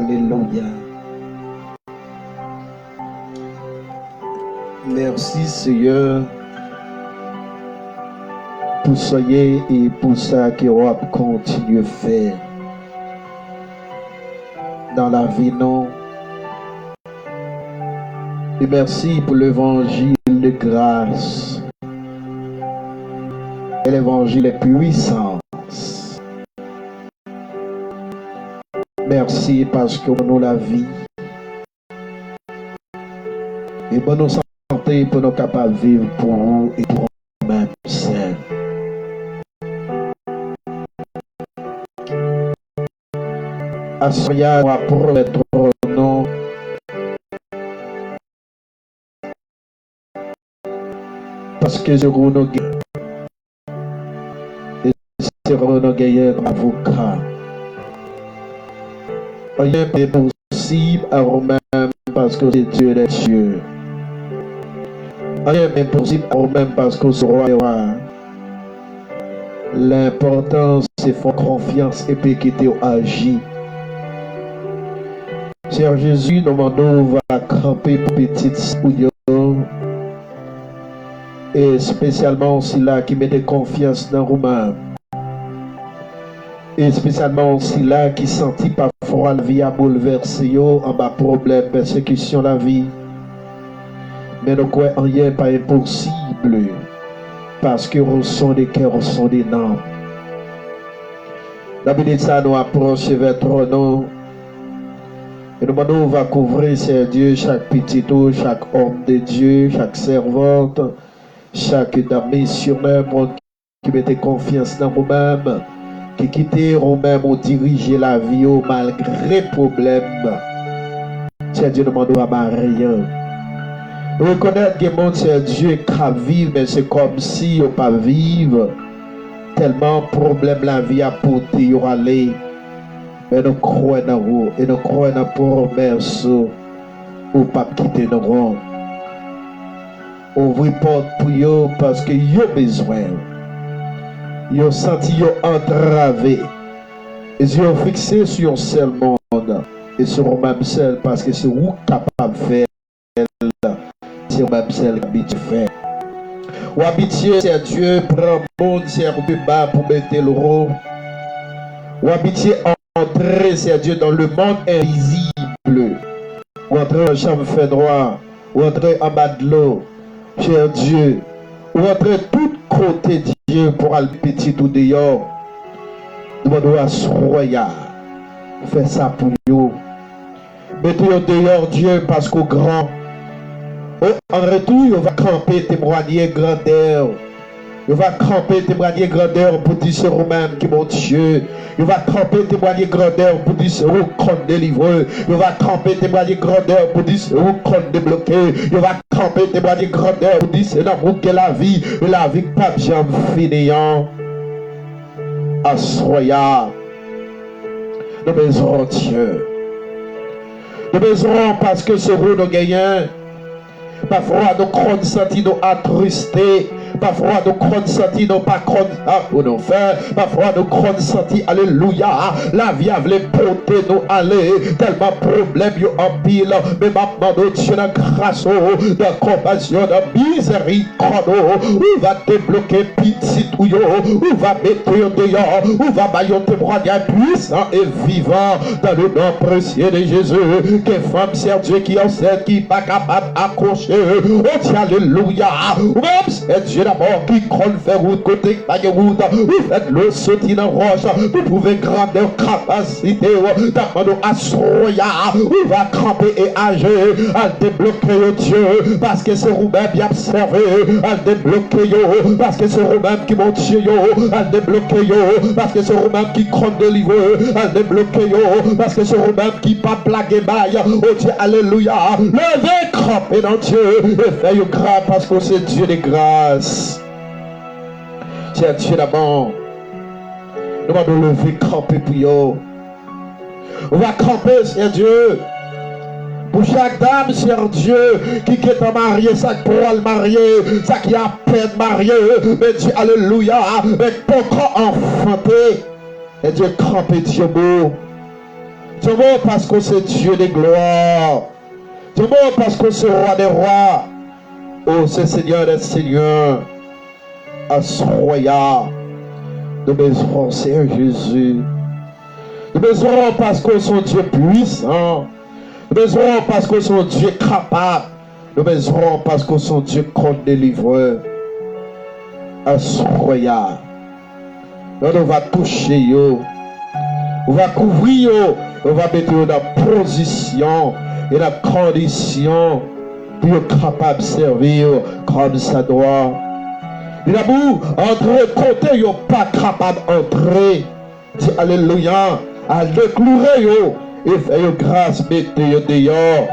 Alléluia. Merci Seigneur pour ça et pour ça que on va continuer à faire dans la vie non. Et merci pour l'évangile de grâce et l'évangile de puissance. Merci parce que nous la vie et bonne nous santé pour nous capables de vivre pour vous et pour nous-mêmes seuls. Assoya pour notre nom. Parce que serons nos guerriers et serons nos guerriers avocats. Rien n'est possible à nous-mêmes parce que c'est Dieu des cieux. Rien n'est possible à nous-mêmes parce que c'est roi. L'important c'est faire confiance et puis quitter agir. Seigneur Jésus, nous demandons va camper pour petite souillon. Et spécialement aussi là qui mettait confiance dans Romain. Et spécialement aussi là qui sentit parfois la vie à bouleverser en bas problème, persécution la vie. Mais nous croyons rien pas impossible. Parce que nous sommes des cœurs, nous sommes des noms. D'habitude ça nous approche vers ton nom. Et nous demandons va couvrir, Seigneur Dieu, chaque petit homme, chaque homme de Dieu, chaque servante. Chaque dame missionnaire qui mettait confiance dans nous-mêmes, qui quittait nous-mêmes ou diriger la vie malgré problème. C'est Dieu demande à rien. Nous reconnaissons que mon Dieu qui vivre, mais c'est comme si on pas vivre. Tellement problème la vie a porté y aller. Mais nous croyons dans vous et nous croyons dans la promesse ou pas quitter nos rangs. Ouvrir porte pour eux parce que ils ont besoin. Ils ont senti qu'ils ont entravé. Ils ont fixé sur un seul monde et sur un même seul parce que c'est vous capable de faire. C'est un même seul qui habite faire. Ou habitier, c'est Dieu, prend le monde, c'est un peu bas pour mettre le rond. Ou habitier, entrer, c'est Dieu dans le monde invisible. Ou entrer en chambre fait droit. Ou entrer en bas de l'eau. Cher Dieu, ou entrer tout côté Dieu pour aller petit ou dehors. Nous devons assurer. Fais ça pour nous. Mettez-vous dehors Dieu parce qu'au grand. En retour, on va camper témoigner grandeur. Il va camper témoigner grandeur pour dire ce Romain qui est mon Dieu. Il va camper témoigner grandeur pour dire ce compte délivré. Il va camper témoigner grandeur pour dire ce compte débloqué. Il va camper témoigner grandeur pour dire c'est l'amour que la vie. Et la vie pas bien finissant. Assoya. Nous besoin Dieu. Nous besoin parce que ce rôle nous gagne. Parfois nous croyons sentir nous attristés. Parfois nous croyons sentir nous pas pour nous faire. Parfois nous croyons sentir alléluia. La vie a voulu porter nous aller. Tellement problème yo en pile. Mais maintenant nous Dieu de grâce, de compassion, de miséricorde. Où va débloquer petit ou yo. Où va mettre dehors. Où va bailler témoignage puissant et vivant dans le nom précieux de Jésus. Que femme sert Dieu qui en sait qui pas capable d'accrocher. Oh Dieu alléluia. Même c'est Dieu d'abord qui compte faire route côté de route. Vous faites le sauter dans roche. Vous pouvez grandeur capacité d'abord à soya. Vous va camper et agir. À débloquer Dieu. Parce que c'est vous-même bien observé. À débloquer parce que c'est vous-même qui monte Dieu. À débloquer parce que c'est vous-même qui compte délivrer. À débloquer parce que c'est vous-même qui pas blaguer bail. Oh Dieu alléluia. Levez camper dans Dieu. Et faites grâce parce que c'est Dieu de grâce. C'est Dieu d'abord. Nous allons lever camper pour eux. On va camper, c'est Dieu. Pour chaque dame, c'est Dieu qui est marié, ça qui pourra le marier, ça qui a peine marié. Mais Dieu, alléluia, avec pourquoi enfanté. Et Dieu camper Dieu beau. Tu es bon parce que c'est Dieu des gloires. Tu es bon parce que c'est roi des rois. Oh, c'est Seigneur des seigneurs. Assoya. Nous besoin, Seigneur Jésus. Nous besoin parce que son Dieu puissant. Nous besoin parce que son Dieu capable. Nous besoin parce que son Dieu compte délivrer. Assoya. On va toucher yo. On va couvrir yo. On va mettre yo dans position et dans condition pour être capable de servir comme ça doit. Il a beau entrer côté yo pas capable d'entrer. Dis alléluia. À déclourer yo et faire yo grâce mettre yo dehors.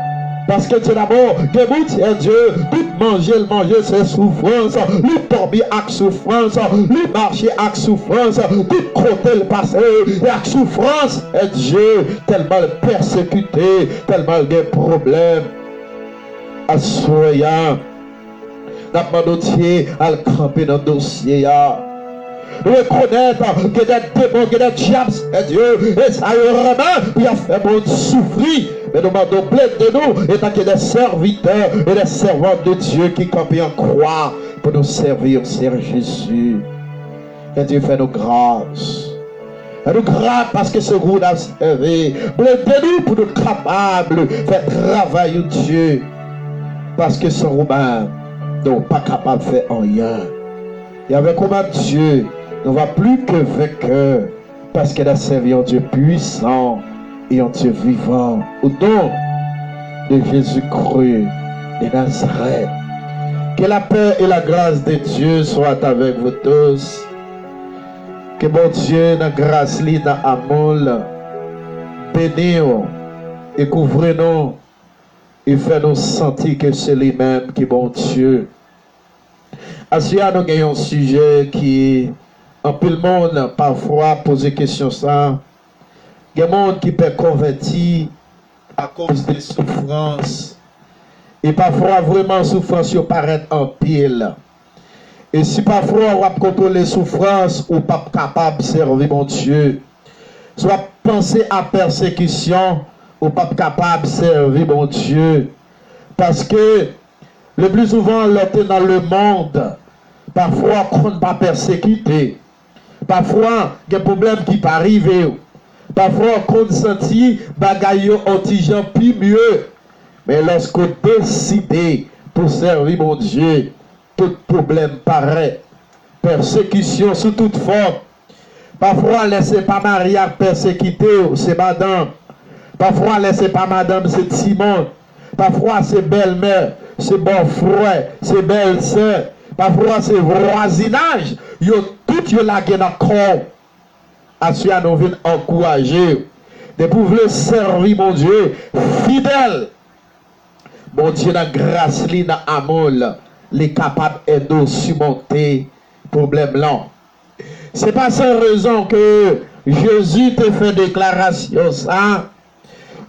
Parce que c'est d'abord, que Dieu, tout manger c'est souffrance, lui tomber avec souffrance, lui marcher avec souffrance, tout côté le passé, et avec souffrance, et Dieu, tellement persécuté, tellement des problèmes. Assoyant, n'a pas dossier à le camper dans le dossier. Nous reconnaître que des démons, que des diables, et Dieu, et ça y est vraiment, il a fait bon souffrir. Mais nous demandons plein de nous, et tant que des serviteurs et des servantes de Dieu qui campent en croix pour nous servir, Seigneur Jésus. Et Dieu fait nos grâces. Et nous grâce parce que ce groupe a servi. Plein de nous pour nous capables de faire travailler Dieu. Parce que sans Romain, nous ne sommes pas capables de faire rien. Et avec comment Dieu, nous ne va plus que vainqueur. Parce qu'il a servi un Dieu puissant et un Dieu vivant. Au nom de Jésus-Christ de Nazareth. Que la paix et la grâce de Dieu soient avec vous tous. Que mon Dieu, la grâce, dans l'amour, bénisse et couvre-nous et fait-nous sentir que c'est lui-même qui est bon Dieu. Assia, nous avons un sujet qui, en peu le monde, parfois, pose des questions ça. Il y a des gens qui peuvent convertir à cause des souffrances. Et parfois, vraiment, souffrance paraît en pile. Et si parfois, on va contrôler les souffrances, ou pas capable de servir mon Dieu. Soit penser à persécution, ou pas capable de servir mon Dieu. Parce que, le plus souvent, l'on est dans le monde. Parfois, on ne pas persécuté. Parfois, il y a des problèmes qui peuvent arriver. Parfois, on senti bagaille antigen plus mieux. Mais lorsqu'on décide pour servir mon Dieu, tout problème paraît. Persécution sous toute forme. Parfois, laissez pas Marie à persécuter, c'est madame. Parfois, laissez pas madame, c'est Simon. Parfois, c'est belle-mère, c'est bon frère, c'est belle-sœur. Parfois, c'est voisinage. Tout yo la gen encore. Assuya nous vient encourager de pouvoir servir mon Dieu fidèle. Mon Dieu, dans grâce, dans amour, les capables de surmonter problème là. C'est pas sans raison que Jésus te fait déclaration ça.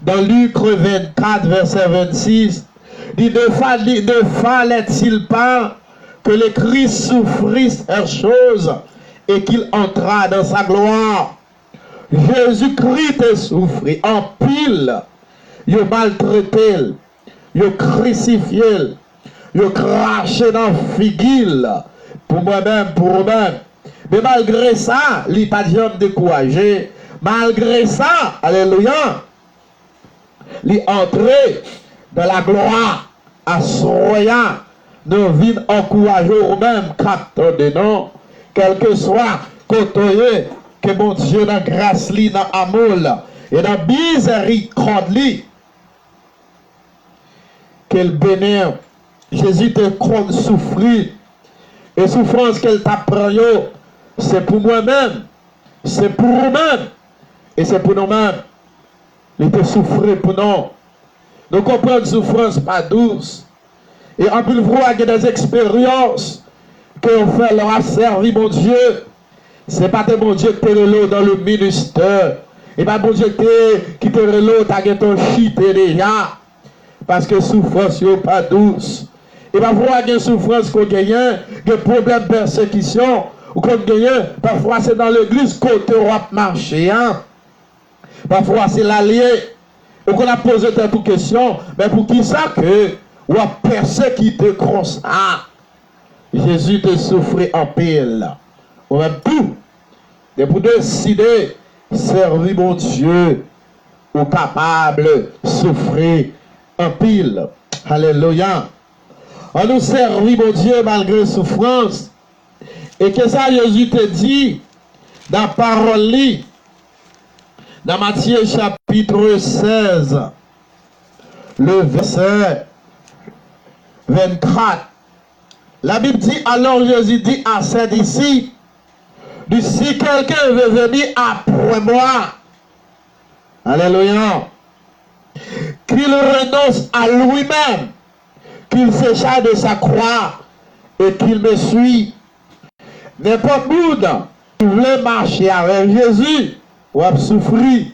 Dans Luc 24, verset 26, il ne fallait-il pas que le Christ souffrisse ces choses et qu'il entra dans sa gloire. Jésus-Christ a souffert en pile. Il a maltraité, il a crucifié, il a craché dans la figure pour moi-même, pour vous-même. Mais malgré ça, il n'a pas de découragé. Malgré ça, alléluia, il est entré dans la gloire à soyant. Nous vîmes encourager vous-même, capteur de nom, quel que soit côté que mon Dieu dans grâce li, dans amour et dans miséricorde li, qu'elle bénisse. Jésus te compte souffrir. Et souffrance qu'elle t'apprend, c'est pour moi-même, c'est pour nous-mêmes, et c'est pour nous-mêmes. Il te souffrir pour nous. Nous comprenons souffrance pas douce. Et en plus, vous avez des expériences que vous faites leur servir mon Dieu. Ce n'est pas mon Dieu qui te dans le ministère. Et pas mon Dieu qui te relève dans ton chité déjà. Parce que souffrance n'est pas douce. Et pas vous avez des souffrances qu'on gagne, des problèmes de persécution, ou qu'on gagne, parfois c'est dans l'église côté on va marcher. Parfois, c'est l'allié. Et qu'on a posé toute question, mais pour qui ça que ou a persécuté comme ça? Jésus te souffrait en pile. Ou même tout. Et pour décider, servir mon Dieu, ou capable de souffrir en pile. Alléluia. On nous servit mon Dieu malgré souffrance. Et que ça, Jésus te dit dans la parole, dans Matthieu chapitre 16, le verset 24. La Bible dit, alors Jésus dit à ses disciples, si quelqu'un veut venir après moi, alléluia, qu'il renonce à lui-même, qu'il s'échappe de sa croix et qu'il me suit. N'importe où qui veut marcher avec Jésus, ou a souffrir.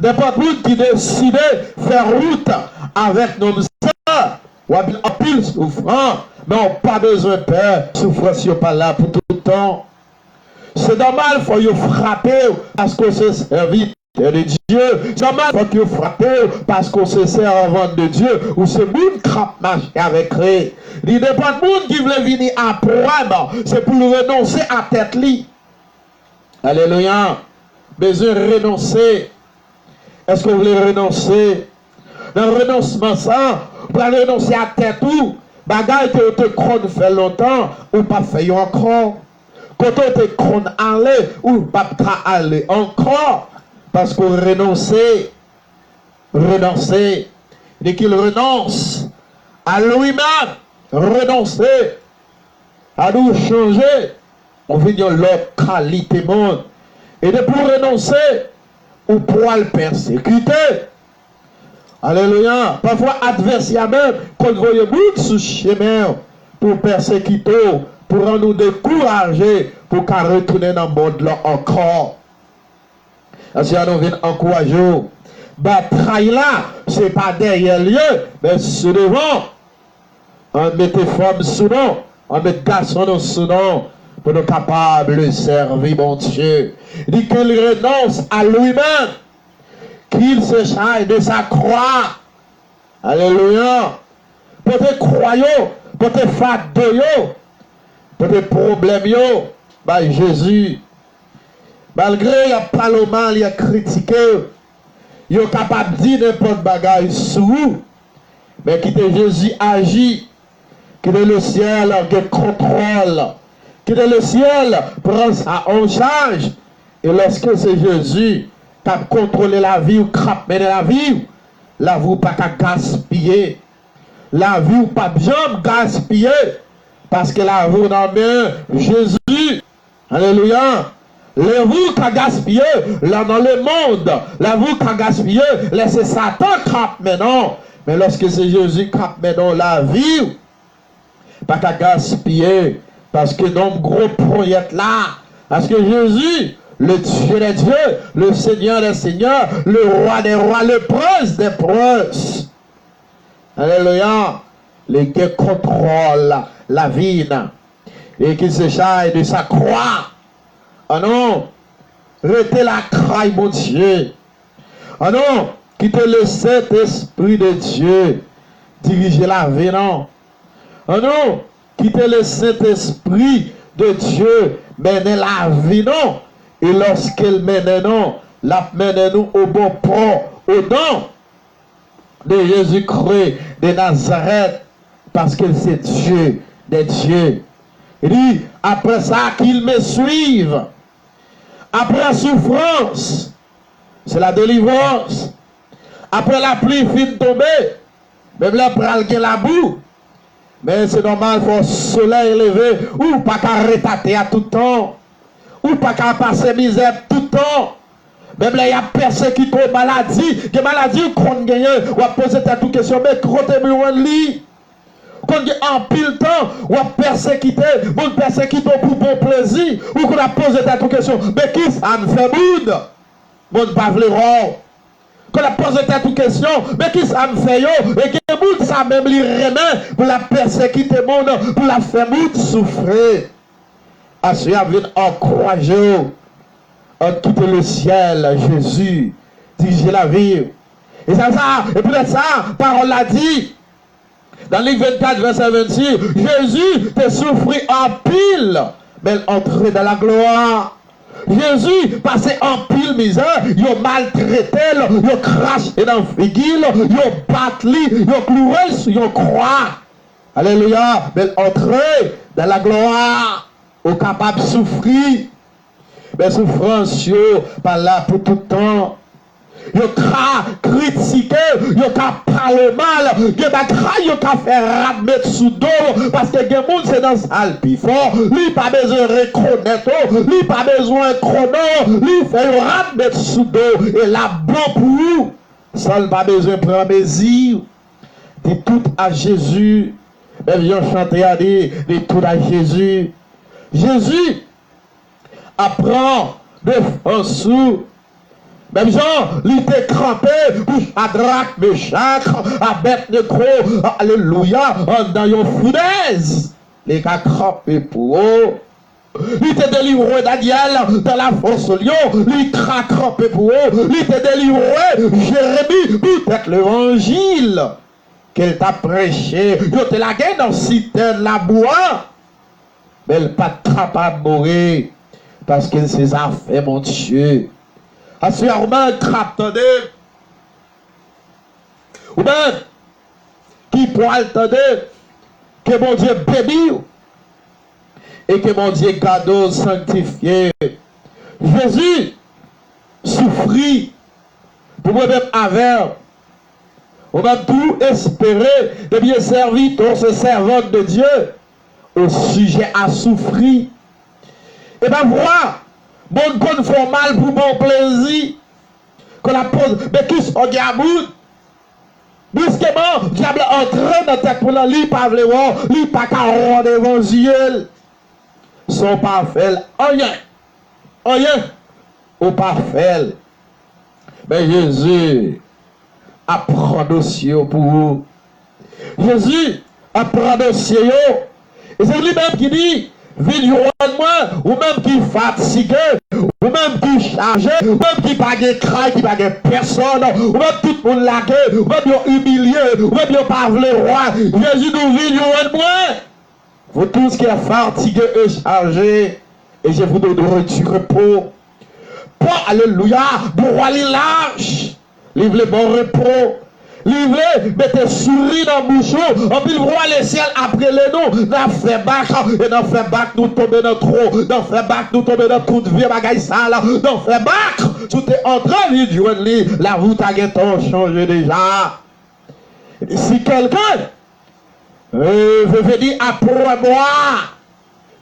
N'importe où qui décide de faire route avec nos sœurs, ou a en pile souffrant, mais on n'a pas besoin de peur. Souffrance n'est pas là pour tout le temps. C'est normal, il faut y frapper parce qu'on se servit de Dieu. C'est normal, il faut que frapper parce qu'on se servant de Dieu. Ou ce monde qui marche avec lui. Il n'y a pas de monde qui veut venir après, c'est pour renoncer à tête li. Alléluia. Besoin de renoncer. Est-ce que vous voulez renoncer? Dans le renoncement, ça, vous allez renoncer à tête ou bagaille que vous te fait longtemps ou pas fait encore. Quand on te crône aller ou pas aller encore. Parce qu'on renoncer. Dès qu'il renonce à lui-même, renoncer à nous changer, on vient de l'autre qualité monde. Et de pour renoncer, ou pour le persécuter. Alléluia. Parfois, adversaire même, quand vous voyez beaucoup sur chemin pour persécuter, pour nous décourager, pour qu'à retourner dans le monde là encore. Parce que nous venons encourager. Bataille là, ce n'est pas derrière lieu, mais c'est devant. On met les femmes sous nom, on met les garçons sous nom, pour nous capables de servir mon Dieu. Il dit qu'il renonce à lui-même, qu'il se charge de sa croix. Alléluia. Pour tes croyants, pour tes fatigues, pour tes problèmes, bah Jésus, malgré il y a pas le mal, il y a critiqué, il est capable de dire n'importe bagaille sous, mais qui te Jésus agit, qui est le ciel qui contrôle, qui est le ciel prend ça en charge. Et lorsque c'est Jésus qui a contrôlé la vie ou qui a mené la vie pas qu'à gaspiller. La vie ou pas bien gaspiller. Parce que la vie dans main Jésus. Alléluia. La vie qui a gaspillé là dans le monde. La vie qui a gaspillé, laissez Satan qui a maintenant. Mais lorsque c'est Jésus qui a maintenant la vie, pas qu'à gaspiller. Parce que dans le gros projet là, parce que Jésus, le Dieu des dieux, le Seigneur des seigneurs, le roi des rois, le prince des princes. Alléluia. Les qui contrôlent la vie et qui se charge de sa croix. Ah non, restez la croix, mon Dieu. Ah non, quittez le Saint-Esprit de Dieu. Dirigez la vie, non. Ah non, quittez le Saint-Esprit de Dieu. Menez la vie, non. Et lorsqu'elle mène, non, la mène nous au bon port, au nom de Jésus-Christ de Nazareth. Parce que c'est Dieu des dieux. Il dit, après ça, qu'ils me suivent. Après la souffrance, c'est la délivrance. Après la pluie fin tomber, même là, après la boue. Mais c'est normal, il faut le soleil lever, ou pas qu'à retater à tout temps, ou pas qu'à passer misère tout le temps. Même là, il y a persécuté maladie, des maladies qu'on gagne, ou à poser toute question, mais côté loin de lui. Quand en pile temps, ou à persécuter, vous persécuter pour bon plaisir, ou qu'on a posé toute question, mais qui ça me fait boud? Bon, pas le rond. Qu'on a posé toute question, mais qui ça me fait yo? Et qui boud ça même lui remet pour la persécuter, pour la faire boud souffrir. À ce moment-là, vient encourager, en quitter le ciel, Jésus, diriger la vie. Et ça, et peut-être ça, parole l'a dit. Dans Luc 24, verset 26, Jésus te souffrit en pile, mais entré dans la gloire. Jésus passait en pile misère, il a maltraité, il a craché dans le figuil, il a battu, il a cloué sur une croix. Alléluia, mais entré dans la gloire, au capable de souffrir. Mais souffrance, pas là pour tout le temps. Yo ka critiquer, yo ka parler mal, yo ka faire mettre sous dos parce que gen moun c'est dans salle plus fort, lui pas besoin reconnaître, lui pas besoin chrono, lui fait mettre sous dos et la bon pour vous. Seul pas besoin prendre mesure. Dit tout à Jésus. Même yo chanter à dire tout à Jésus. Jésus apprend de sous. Même Jean, il était crampé pour Shadrach, Meshach, Abednego, alléluia, dans une fournaise. Les gars crampés pour eux. Il était délivré Daniel dans la fosse au lion. Il était crampé pour eux. Il était délivré Jérémie, peut-être l'évangile qu'elle t'a prêché. Il était la guerre dans citerne la bois. Mais elle n'est pas capable de mourir parce qu'elle s'est fait, mon Dieu. Assurément, attendez. Ou bien, qui pourra attendre que mon Dieu bénisse et que mon Dieu garde sanctifié. Jésus souffrit pour moi-même avec. On va tout espérer de bien servir dans ce servant de Dieu au sujet à souffrir. Et bien voilà. Bon qu'on fait mal pour bon plaisir. Qu'on la pose. Mais qui sont diable? Brusquement, diable entre dans la tête pour la lit, pas vle voir, lit pas qu'à rendre l'évangile. Sont pas fait. Rien. Ou pas fait. Mais Jésus apprend dossier pour vous. Jésus apprend dossier. Et c'est lui-même qui dit. Viens moi, ou même qui fatigué, ou même qui chargé, ou même qui pas de crainte, qui pas de personne, ou même tout le monde lagué, ou même humilié, ou même pas le roi. Jésus nous vient moi. Vous tous qui êtes fatigués et chargés, et je vous donnerai du repos. Pas, alléluia, droit les lâches, livre le bon repos. Livré, mettez souris dans le bouchon, on peut voir le ciel après les noms, dans fait bac, et dans fait bac, nous tombons dans trop, dans fait bac, nous tombons dans toute vie, bagaille sale, dans fait bac, tout est en train de dire, la route a changé déjà. Et si quelqu'un veut venir après moi,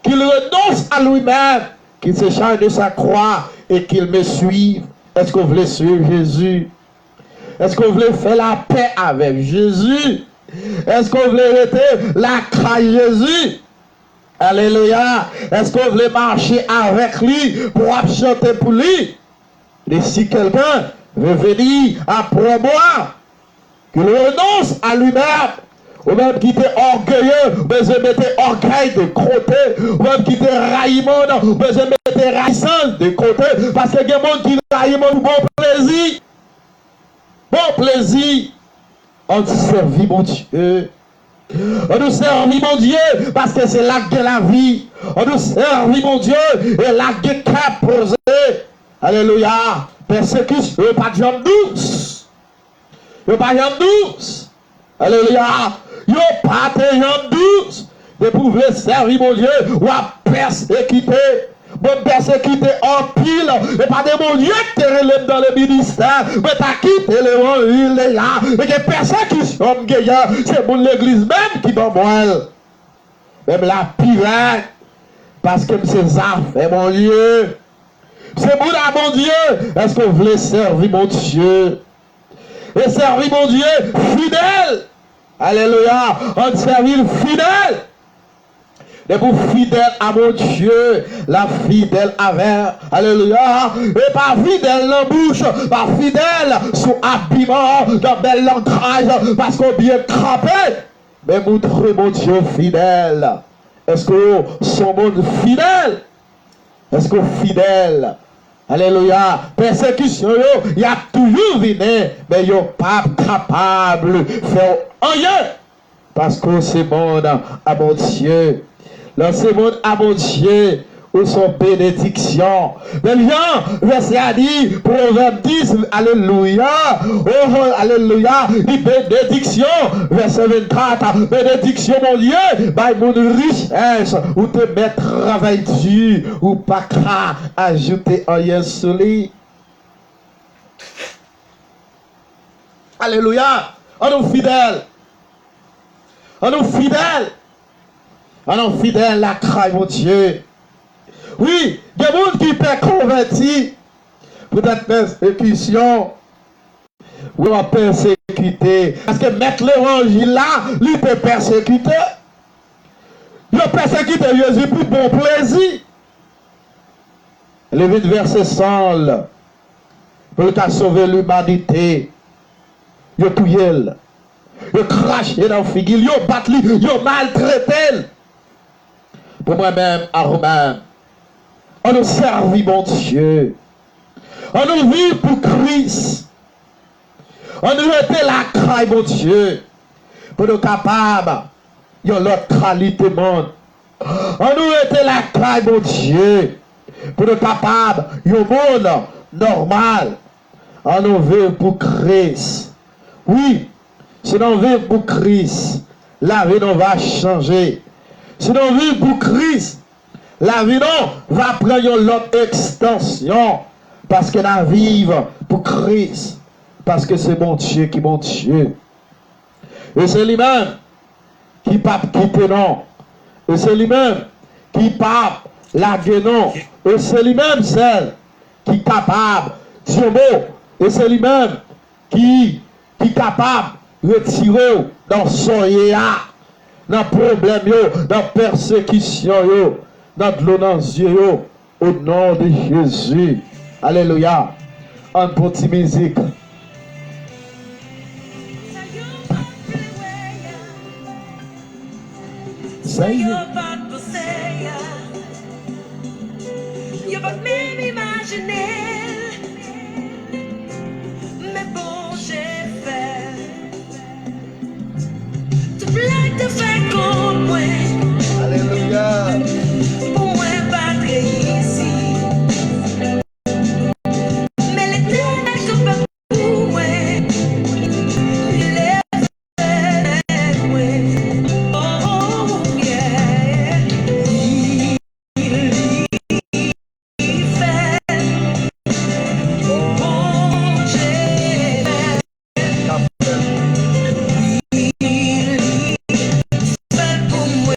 qu'il renonce à lui-même, qu'il se charge de sa croix et qu'il me suive, est-ce que vous voulez suivre Jésus? Est-ce que vous voulez faire la paix avec Jésus? Est-ce que vous voulez rester la craie Jésus? Alléluia. Est-ce que vous voulez marcher avec lui pour chanter pour lui? Et si quelqu'un veut venir après moi, qu'il renonce à lui-même, ou même qui était orgueilleux, mais je mettais orgueil de côté, ou même qui était raillement, mais je mettais raissance de côté, parce que il y a des gens qui raillent pour bon plaisir. Bon plaisir, on te servit mon Dieu. On nous servit mon Dieu parce que c'est l'acte de la vie. On nous servit mon Dieu et l'acte de cap posé. Alléluia. Persécution, pas de jambes douces. Pas de jambes douces. Alléluia. Pas de jambes douces. De pouvoir servir mon Dieu ou à persécuter. Bon persécuté en pile, et pas de mon Dieu qui te relève dans le ministère, mais t'as quitté l'évangile déjà, et que persécution, c'est pour l'église même qui donne moi. Même la pire, parce que c'est ça, fait mon Dieu. C'est pour là, mon Dieu. Est-ce que vous voulez servir mon Dieu? Et servir mon Dieu fidèle. Alléluia. On servir fidèle. Et pour fidèle à mon Dieu, la fidèle avec, alléluia, et pas fidèle dans la bouche, pas fidèle sous habillement, dans bel langage, parce qu'on bien crampé, mais montrez mon Dieu fidèle. Est-ce que son monde fidèle? Est-ce que fidèle Alléluia. Persécution, il y a toujours venu, mais il n'est pas capable de faire rien. Parce que c'est bon à mon Dieu. Là, c'est bon à mon Dieu. Où sont bénédictions. Mais bien, verset a dit, Proverbe 10, alléluia. Oh, alléluia. Il bénédiction. Verset 24, bénédiction, mon Dieu. By mon richesse. Ou te mettre travail dur. Ou pas qu'à ajouter rien sur lui. Alléluia. On est fidèles. On est fidèles. On est fidèles, la crainte, mon Dieu. Oui, il y a des gens qui sont convertis pour cette persécution. Ou à persécuter. Parce que mettre l'évangile là, lui peut persécuter. Il a persécuté Jésus pour bon plaisir. Le verset 100, pour qu'il sauver l'humanité. Il a tué. Il a craché dans le figuier. Il a battu. Il a maltraité. Pour moi-même, à Romain. On nous servit, mon Dieu. On nous vit pour Christ. On nous était la crainte, mon Dieu. Pour nous capables, il y a l'autre qualité, monde. On nous était la crainte, mon Dieu. Pour nous capables, il y a un monde normal. On nous vit pour Christ. Oui, si on vit pour Christ, la vie nous va changer. Si on vit pour Christ, la vie non va prendre l'autre extension parce que la vive pour Christ. Parce que c'est mon Dieu qui est mon Dieu. Et c'est lui-même qui ne peut pas quitter non. Et c'est lui-même qui ne peut pas laguer non. Et c'est lui-même celle qui est capable de dire mot. Et c'est lui-même qui est capable de retirer dans son yéa, dans le problème, dans la persécution. Dans l'eau dans les yeux, au nom de Jésus. Alléluia. En petite musique. Ça y est. Il va même imaginer. Mais bon, j'ai fait. Tu blagues de faire comme moi. Alléluia. Pour moi, battre ici. Mais l'éternel que pas pour moi. Il est fait moi. Oh, yeah. Il fait. Oh, j'ai fait. Il fait pour moi.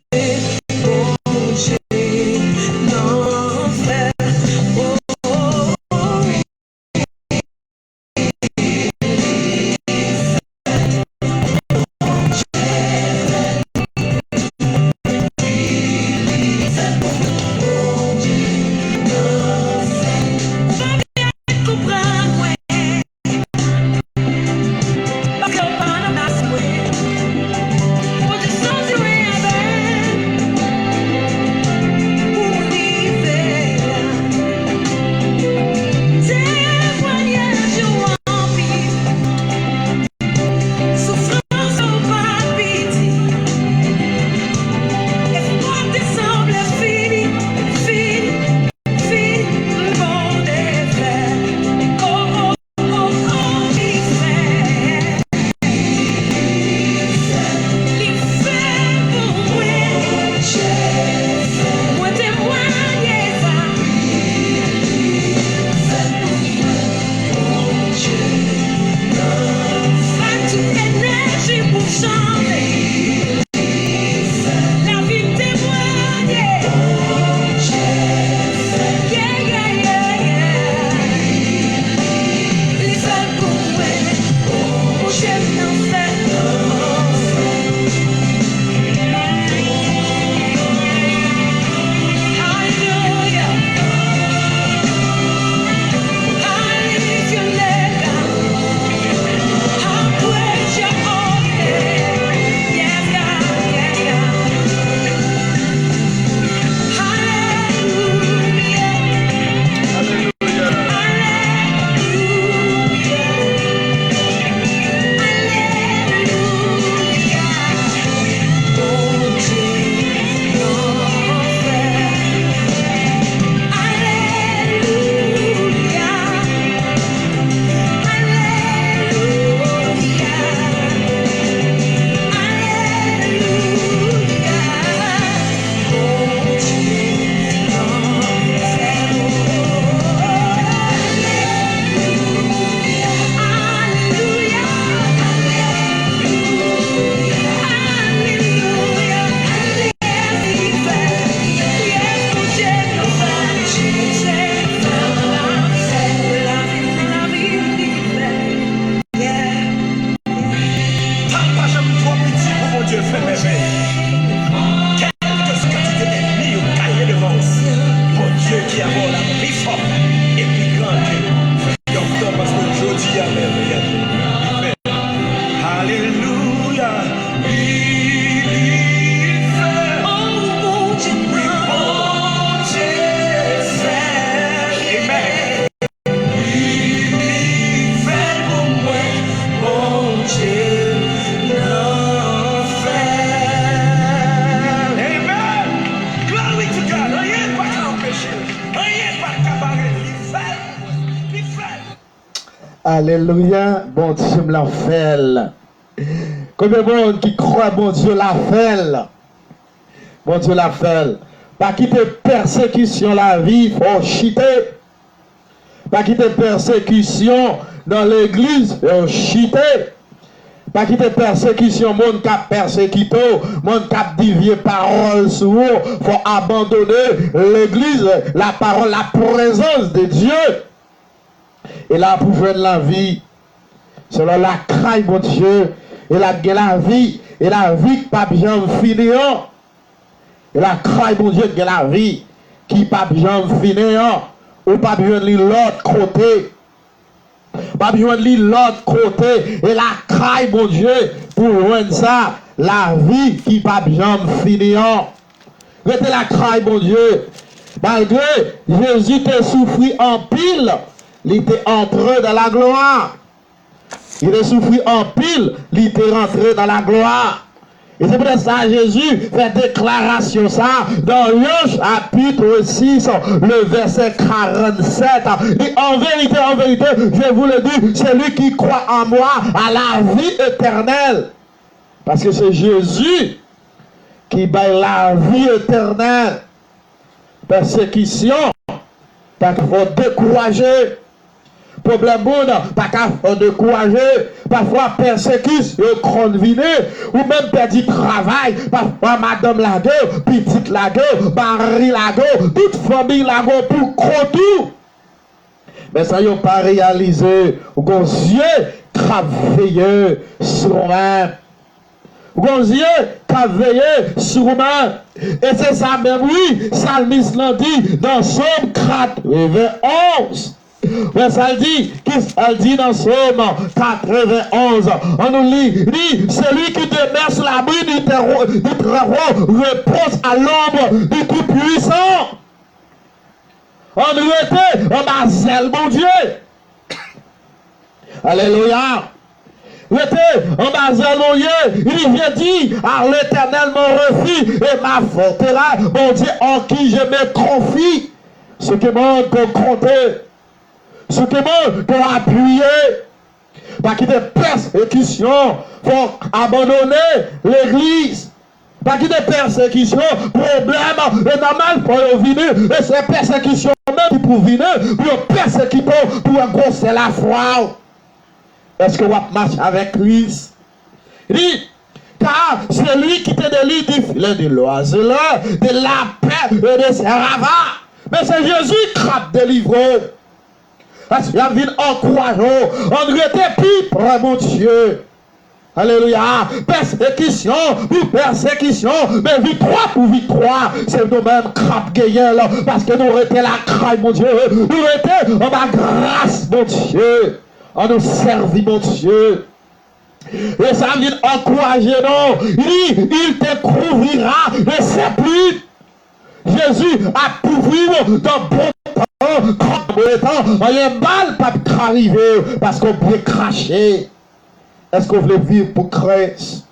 Alléluia. Bon Dieu me l'a fait. Combien de monde qui croit bon Dieu l'a fait? Bon Dieu l'a fait. Pas quitter persécution la vie, faut chiter. Pas quitter persécution dans l'église, faut chiter. Pas quitter persécution, monde qui a persécuté, monde qui a dévié parole sur vous, faut abandonner l'église, la parole, la présence de Dieu. Et là, pour jouer de la vie, selon la crainte, mon Dieu, et la vie, et la vie qui pas bien finir. Et la crainte, mon Dieu, de la vie qui pas bien finir, ou pas bien de l'autre côté. Pas besoin de l'autre côté. Et la crainte, mon Dieu, pour rendre ça, la vie qui pas bien finir. Mettez la crainte, mon Dieu. Malgré Jésus t'a souffert en pile, il était entré dans la gloire. Il a souffert en pile, il était rentré dans la gloire. Et c'est pour ça que Jésus fait déclaration ça dans Jean chapitre 6, le verset 47. Et en vérité, je vous le dis, celui qui croit en moi a la vie éternelle. Parce que c'est Jésus qui baille la vie éternelle. Persécution, pas qu'il faut décourager. Problème bon, pas qu'à décourager, parfois persécution, conviné, ou même perdu travail, parfois madame la gueule, petite la gueule, mari la gueule, toute famille la gueule pour tout. Mais ça n'a pas réalisé, vos yeux travaillent sur moi. Vos yeux travaillent sur moi. Et c'est ça même, oui, Salmiste l'a dit dans Somme 91. Mais ça dit, qu'est-ce qu'elle dit dans Somme 91? On nous lit, celui qui demeure sur l'abri du terreau repose à l'ombre du Tout-Puissant. On nous était, on a zèle, mon Dieu. Alléluia. En bas mon Dieu, il vient dire à l'Éternel mon refuge et ma forteresse, mon Dieu en qui je me confie. Ce que monde peut compter. Ce que monde peut appuyer, pas qu'il y ait persécution, faut abandonner l'église. Pas qu'il y ait persécution, problème, et normal pour venir, et c'est persécution même qui pour venir, pour persécuter, pour engrosser la foi. Est-ce que vous marchez avec Christ? Il dit, car c'est lui qui te délie du filet de l'oiseleur, de la paix et de ses ravages. Mais c'est Jésus qui a délivré. Parce qu'il y a vu encourageant. On était plus mon Dieu. Alléluia. Persécution pour persécution. Mais victoire pour victoire. C'est nous-mêmes crap gagnants là. Parce que nous étions la crainte, mon Dieu. Nous étions en ma grâce, mon Dieu. On nous servit, mon Dieu. Et ça vient encourager, non. Il te couvrira. Ne sais plus. Jésus a pourvu dans bon temps. Il y a mal pas arriver parce qu'on peut cracher. Est-ce qu'on veut vivre pour Christ?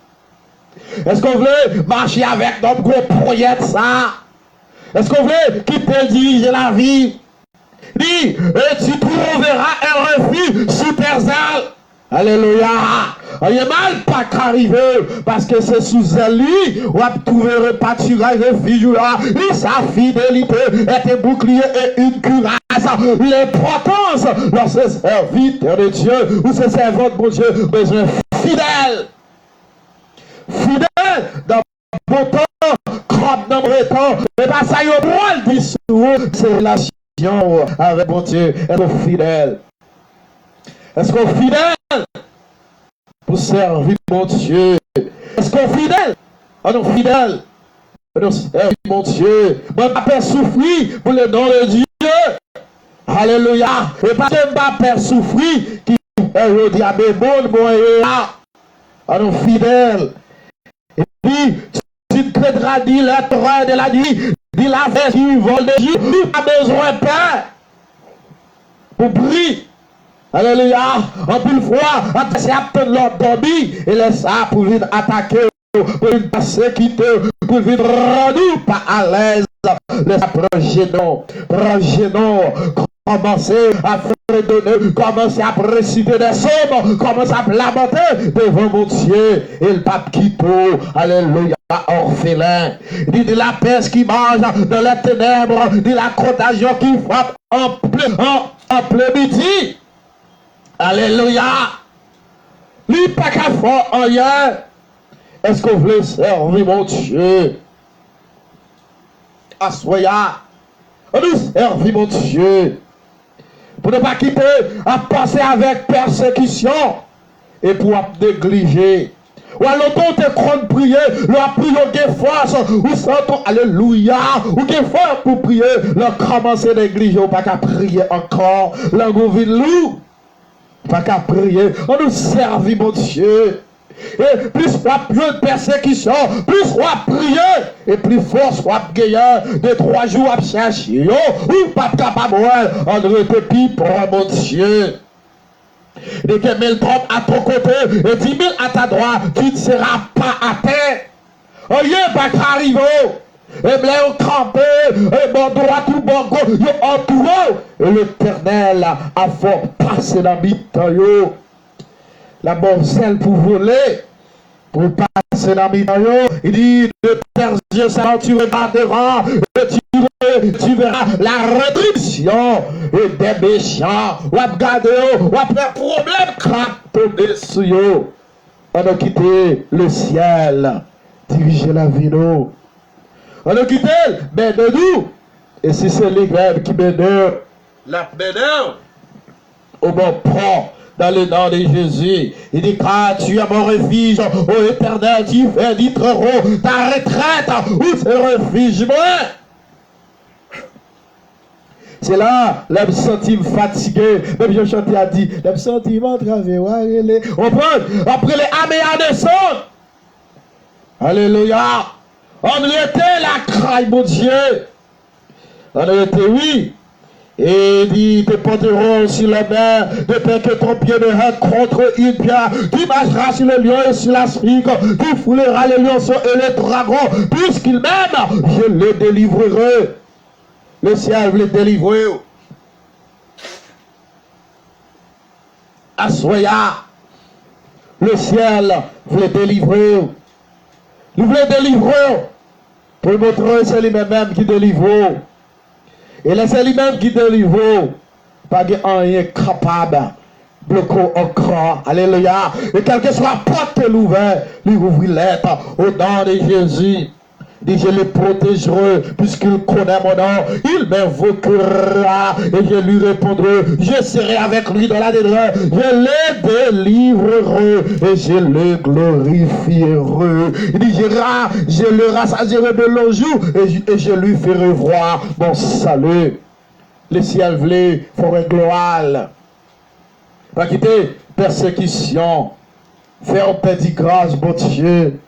Est-ce qu'on veut marcher avec notre gros projet ça? Est-ce qu'on veut quitter diriger la vie? Dis, et tu trouveras un refuge sous tes ailes. Alléluia. Il y a mal pas qu'arriver parce que c'est sous lui où on trouverait pâturage et figura. Et sa fidélité est un bouclier et une cuirasse. L'importance dans ce serviteur de Dieu ou ce servant de mon Dieu, besoin fidèle. Fidèle dans bon temps, comme dans le temps. Mais pas ça, il y a moins de dissoudre ces relations avec mon Dieu. Est-ce fidèle? Est-ce qu'on est fidèle pour servir mon Dieu? Est-ce qu'on est fidèle? On est fidèle pour servir mon Dieu. Moi, je vais souffrir pour le nom de Dieu. Alléluia. Et parce que je vais souffrir qui est dit à mes mondes, moi et là. On est fidèle. Et puis, tu te créeras dit la Torah de la nuit, dit la fête qui vole de Dieu. Tu as besoin de paix pour briller. Alléluia. En plus fois, c'est à l'ordre dormi et laisse ça pour venir attaquer, pour venir persécuter, pour venir rendre pas à l'aise. Laisse ça gênant, commencer à fredonner, commencer à réciter des sommes, commencer à lamenter devant mon Dieu. Et le pape Quito, alléluia, orphelin. Dit de la peste qui mange dans les ténèbres, dit la contagion qui frappe en plein midi. Alléluia. Lui pas qu'à faire rien. Est-ce que vous voulez servir mon Dieu? Assoya. On nous servir mon Dieu. Pour ne pas quitter à passer avec persécution et pour négliger. Ou alors on te croit prier, leur prière de force, ou sentons alléluia, ou de force pour prier, leur commencer à négliger, ou pas qu'à prier encore, leur loup, pas qu'à prier, on nous servit mon Dieu. Et plus soit plus de persécution, plus soit prier, et plus fort soit gagner de 3 jours à chercher, ou pas capable, on répète pour mon Dieu. Dès que 1000 trompes à ton côté et 10 000 à ta droite, tu ne seras pas à terre. Oye, pas qu'arriver. Et bien, on campé, et bon droit, tout bon gauche, yo entouré. Et l'Éternel a fort passé dans le temps. La morcelle pour voler, pour passer dans le temps. Il dit, de tes yeux, ça tu regarderas, et tu verras la réduction et des méchants. Ou à regarder, ou à faire problème, craque tomber sur eux. On a quitté le ciel, diriger la vie. On a quitté, mais de nous. Et si c'est les grèves qui m'énervent, la m'énerve, au bon prend. Dans le nom de Jésus, il dit, car tu es mon refuge, ô Éternel, tu fais littéralement ta retraite, où se refuge moi. C'est là, l'homme senti fatigué, même je chantais à dire, l'homme senti m'entraver, on prend, après les améas de son. Alléluia. On était la craille, mon Dieu. On était, oui. Et il dit, te porteront sur la mer, de peur que ton pied ne heurte contre une pierre. Tu marcheras sur le lion et sur la spique. Tu fouleras les lionceaux et les dragons. Puisqu'il m'aime, je le délivrerai. Le ciel veut délivrer. Assoya. Le ciel veut délivrer. Il veut délivrer. Pour montrer, c'est lui-même qui délivre. Et c'est lui-même qui délivre. Pas de rien capable. Bloqué encore. Alléluia. Et quelle que soit la porte l'ouvert, lui ouvre l'être au nom de Jésus. Dit, je le protégerai, puisqu'il connaît mon nom. Il m'invoquera et je lui répondrai. Je serai avec lui dans la détresse. Je le délivrerai et je le glorifierai. Il dit, je le rassasierai de longs jours et je lui ferai voir mon salut. Le ciel voulait forêt gloire. Pas quitter persécution. Faire petit grâce, mon Dieu.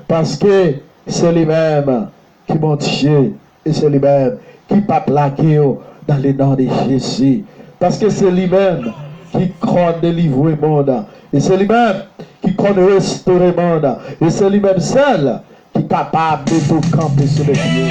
Parce que c'est lui-même qui m'a tué et c'est lui-même qui pas plaqué dans le nom de Jésus. Parce que c'est lui-même qui croit délivrer le monde. Et c'est lui-même qui croit restaurer le monde. Et c'est lui-même seul qui est capable de tout camper sur les pieds.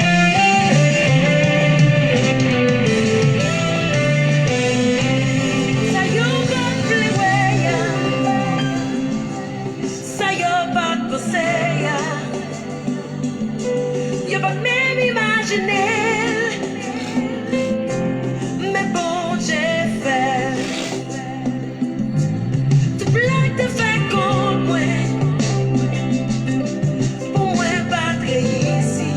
Mais bon, j'ai fait. Tu plaques de faire comme moi. Pour moi, pas très ici.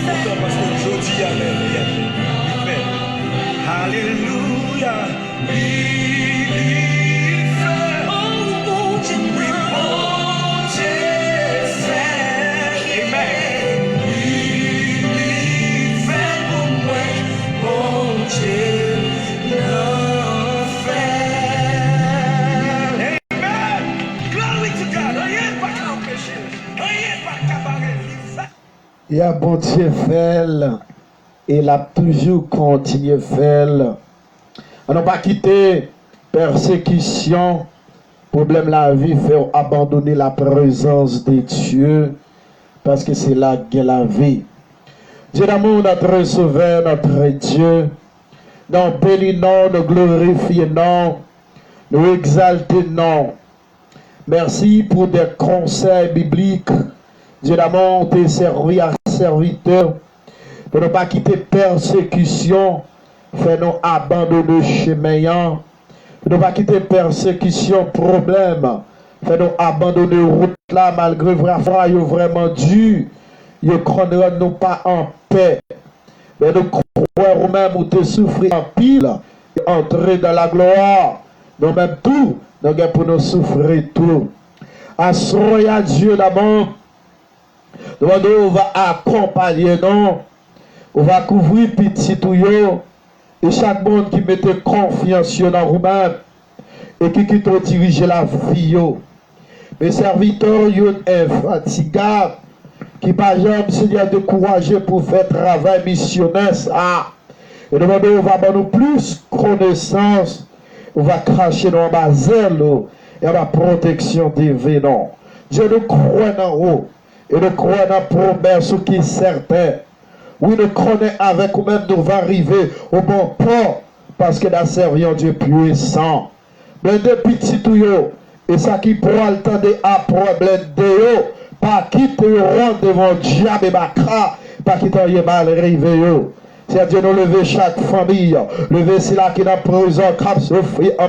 Parce que je dis Amen. Alléluia. Il y a bon Dieu fait, et il a toujours continué faire. On n'a pas quitté persécution, problème la vie, faire abandonner la présence de Dieu, parce que c'est là qu'est la vie. Dieu d'amour, notre sauveur, notre Dieu, nous bénissons, nous glorifions, nous exaltons. Merci pour des conseils bibliques. Dieu d'amour, t'es servi à serviteur, pour ne pas quitter persécution, fais-nous abandonner chemin, pour ne pas quitter persécution, problème, fais-nous abandonner route là, malgré vraiment dur, ne connaît nous pas en paix, mais nous croyons même où tu souffrir en pile, et entrer dans la gloire, nous même tout, nous avons pour nous souffrir tout. Assurez à Dieu d'abord. Nous on va accompagner nous, on va couvrir petit tout yo, et chaque monde qui mette confiance dans vous-même et qui te dirige la vie yo. Mes serviteurs yo infatigables qui par exemple Seigneur découragé pour faire travail missionnaire ça. Et nous on va avoir plus connaissance, on va cracher dans ma zèle et la protection des vénons. Dieu nous croit dans vous. Et nous croyons dans la promesse qui est certaine. Oui, nous connaissons avec nous-mêmes, nous va arriver au bon port. Parce que nous servons Dieu puissant. Mais de petits tuyaux, et ça qui pourra le temps de problème de eux, pas quitter le rang devant diable et baka, pas quitter mal arrivé. C'est Dieu nous lever chaque famille, lever ceux qui dans prison, qui souffrir en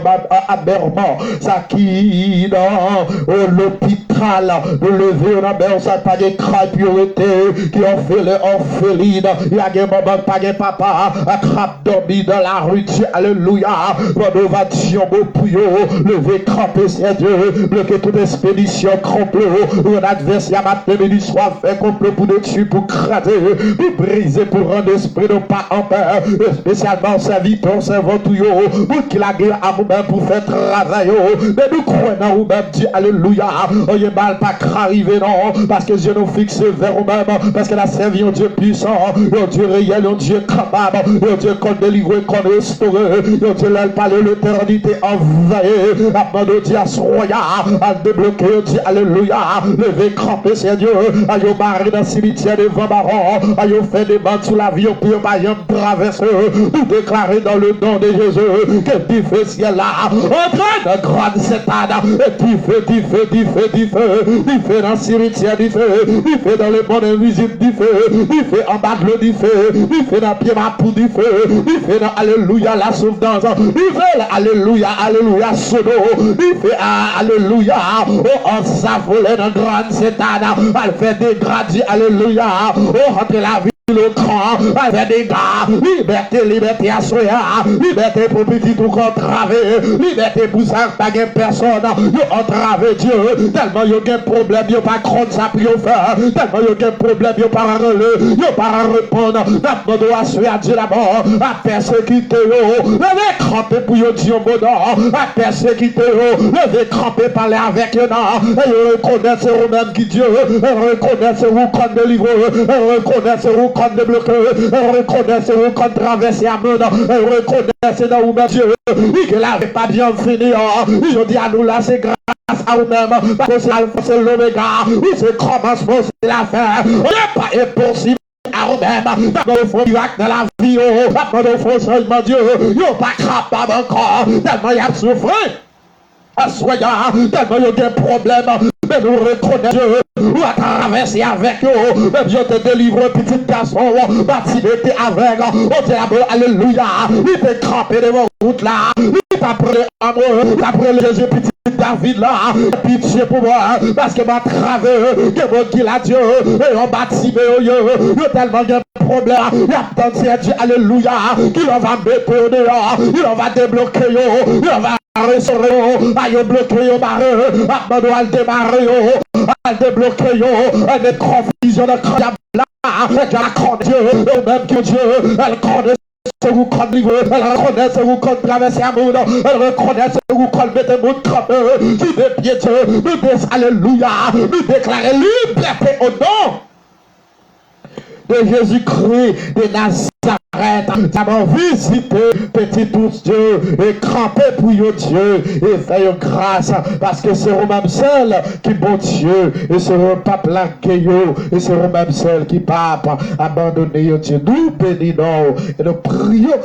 aberrement, ça qui dans l'hôpital, nous lever en aberrement, ça pas de crapulité, qui ont fait les orphelines, il y a des mamans, pas de papa, à crape dormi dans la rue, alléluia, nous va dire beau pouillot, lever cramper, c'est Dieu, bloquer toute expédition, complot, un adversaire, matin, soir, fait complot pour nous tuer, pour crater, pour briser, pour rendre l'esprit de pas en paix, spécialement serviteur, servant tout yo, pour qu'il a guerre à vous-même pour faire travail, mais nous croyons en vous-même, Dieu, alléluia, on y mal pas arriver, non, parce que Dieu nous fixe vers vous-même, parce que la servi un Dieu puissant, un Dieu réel, un Dieu capable, un Dieu qu'on délivre, qu'on restaure, un Dieu là, parler l'éternité envahie, avant de dire à ce royal, à débloquer, Dieu, alléluia, lever, cramper, c'est Dieu, à y barrer dans le cimetière devant Baron, à y faire des bandes sous l'avion, pour pas y traverser, ou déclarer dans le nom de Jésus, que du feu ciel là, entraîne de grande Satan, et du feu dans le cimetière, du feu dans le monde invisible, du feu en bas de l'eau, du feu dans pied ma pou, du feu dans alléluia la souffrance, du feu alléluia, alléluia sodo, du feu alléluia, oh on s'affolait dans grande Satan, elle fait des gradis, alléluia, oh entre la vie le grand, avec des gars, liberté à soya, liberté pour petit tout entravé, liberté pour ça, pas de personne, yo entravé Dieu, tellement yo gen problème, yo pas croire ça pour yo faire, tellement yo gen problème, yo pas relais, yo pas répondre, n'a doit soya Dieu d'abord, à persécuter yo, lever cramper pour yo dire bon non, à persécuter yo, lever cramper parler avec yo non, et yo reconnaître vous-même qui Dieu, reconnaître vous comme délivreur, reconnaître vous comme débloquer, reconnaissez vous comme traverser à monde, reconnaissez dans vous-même Dieu, que l'avait pas bien fini, je dis à nous là c'est grâce à vous-même, parce que c'est l'alpha, c'est l'oméga, c'est le commencement, c'est la fin, il n'est pas impossible à vous-même, d'abord il faut miracle dans la vie, d'abord il faut changement Dieu, il n'est pas capable encore, tellement il y a souffert. Soyons, tellement il y a des problèmes, mais nous reconnaissons Dieu, ou à traverser avec eux, même je te délivre, petit garçon, bâtiment avec, on dit alléluia, il t'est crampé devant route là, il t'a pris amour, t'as pris Jésus, petit David là, pitié pour moi, parce que m'a travers, que mon qu'il a Dieu, et on bâtiment, tellement de problème, il a dansé à Dieu, alléluia, qu'il en va mettre au dehors, il en va débloquer, il en va restaurer, il bloquer au marée, il doit démarrer, il débloquer, il met confusion de crâne, avec la croix de Dieu, et même que Dieu, elle connaît ce que vous connaissez, elle reconnaît ce que vous connaissez traverser un monde, elle reconnaît ce que vous connaissez mettre monde comme qui des pieds Dieu, nous disons alléluia, nous déclarons liberté au nom de Jésus-Christ de Nazareth. Nous avons visité petit tous Dieu et campé pour Dieu et fait grâce parce que c'est vous-même seul qui bon Dieu et c'est le pape lagueyo et c'est vous-même seul qui pape abandonné Dieu. Nous bénissons et nous prions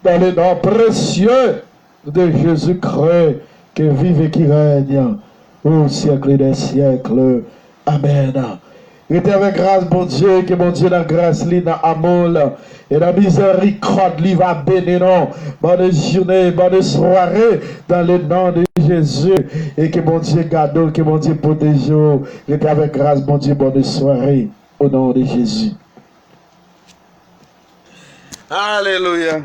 dans le nom précieux de Jésus-Christ qui vive et qui règne au siècle des siècles. Amen. Il était avec grâce, bon Dieu, que mon Dieu, la grâce, dans l'amour, et la miséricorde, lui va bénir, bonne journée, bonne soirée, dans le nom de Jésus, et que mon Dieu garde, que mon Dieu protège, il était avec grâce, bon Dieu, bonne soirée, au nom de Jésus. Alléluia.